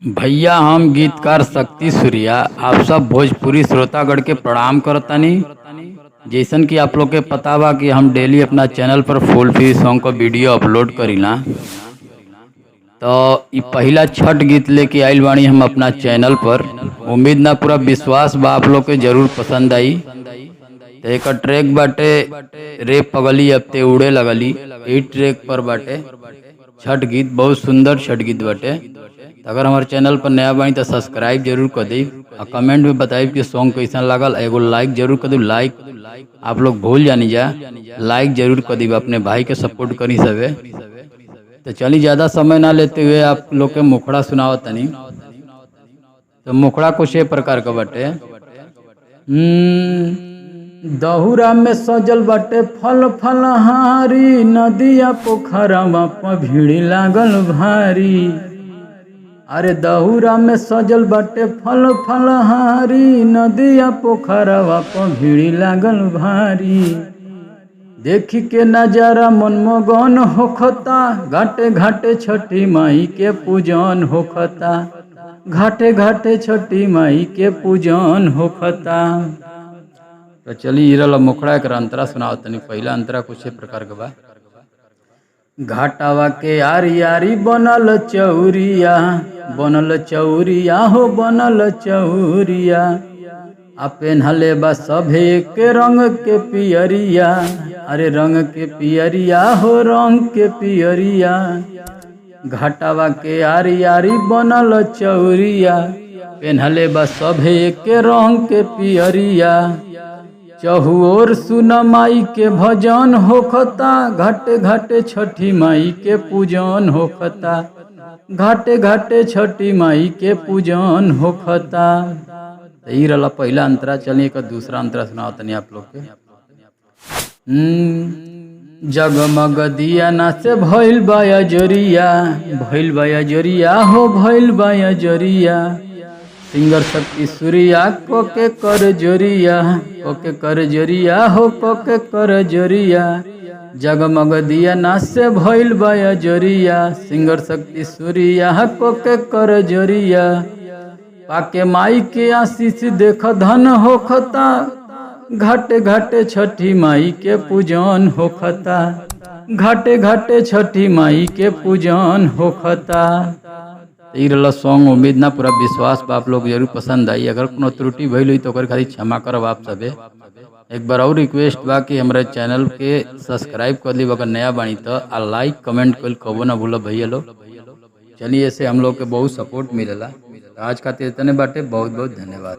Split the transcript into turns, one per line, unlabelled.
भैया हम गीतकार शक्ति सूर्या आप सब भोजपुरी श्रोतागण के प्रणाम करतानी। जैसन कि आप लोग के पता बा कि हम डेली अपना चैनल पर फुल फ्री सॉन्ग का वीडियो अपलोड करीला। तो ई पहला छठ गीत लेके आइल बानी हम अपना चैनल पर। उम्मीद ना पूरा विश्वास बा आप लोग के जरूर पसंद आई। तो एक ट्रैक बाटे रे पगली अब ते उड़े लगली, ई ट्रैक पर बाटे छठ गीत। बहुत सुंदर छठ गीत बाटे। तो अगर हमारे चैनल पर नया बानी तो सब्सक्राइब जरूर कर दी और कमेंट में बताइए कि सॉन्ग कैसा लगल। एगो लाइक जरूर कर दी। लाइक आप लोग भूल जानी जा, लाइक जरूर कर दी। अपने भाई के सपोर्ट करी सबे। तो चलिए ज़्यादा समय ना लेते हुए आप लोग के मुखड़ा सुनाओ तनी। तो मुखड़ा कुछ ये प्रकार का बाटे। दहुरा में सजल बाटे फल फलहारी, नदिया पोखरवा पर भीड़ लागल भारी। अरे दहुरा में सजल बाटे फल फलहारी, नदिया पोखरवा पर भीड़ लागल भारी। देखी के नजारा मनमगन होखता, घाटे घाटे छठी माई के पूजन होखता, घाटे घाटे छठी माई के पूजन होखता। तो चलिए इरल मुखड़ा एक अंतरा सुनाओ तनी। पहला अंतरा कुछ प्रकार के बा। घाटावा के आरी आरी बनल चौरिया, बनल चौरिया हो बनल चौरिया। आ पेन्हले बा सभे के रंग के पियरिया, अरे रंग के पियरिया हो रंग के पियरिया। घाटावा के आरी आरी बनल चौरिया, पेन्हले बा सभे के रंग के पियरिया। चहुओर सुन माई के भजन होखता, घाटे घाटे छठी माई के पूजन होखता, घाटे घाटे छठी माई के पूजन होखता। तो ई रहा पहला अंतरा। चलिए एक दूसरा अंतरा सुनाओ तनी आप लोग के। जगमग दिया ना से भइल बाया जोरिया, भइल बाया जोरिया हो भइल बाया जोरिया। सिंगर शक्ति सूर्या कोके कर जोरिया, कोके कर जोरिया हो कोके कर जोरिया। जगमग दिया ना से भइल बाया जोरिया, सिंगर शक्ति सूर्या कोके कर जोरिया। पाके माई के आशीष देख धन होखता, घाटे घाटे छठी माई के पूजन होखता, घाटे घाटे छठी माई के पूजन होखता। ई रहा सॉन्ग। उम्मीद ना पूरा विश्वास बा आप लोग जरूर पसंद आई। अगर कोनो त्रुटि भइल हुई तो ओकर खातिर क्षमा करब आप सबे। एक बार और रिक्वेस्ट बा कि हमारे चैनल के सब्सक्राइब कर ली अगर नया बानी तो, आ लाइक कमेंट कर कबो ना भूलो भैया लोग। चलिए ऐसे हम लोग के बहुत सपोर्ट मिलेला। आज खातिर इतने बाटे। बहुत बहुत धन्यवाद।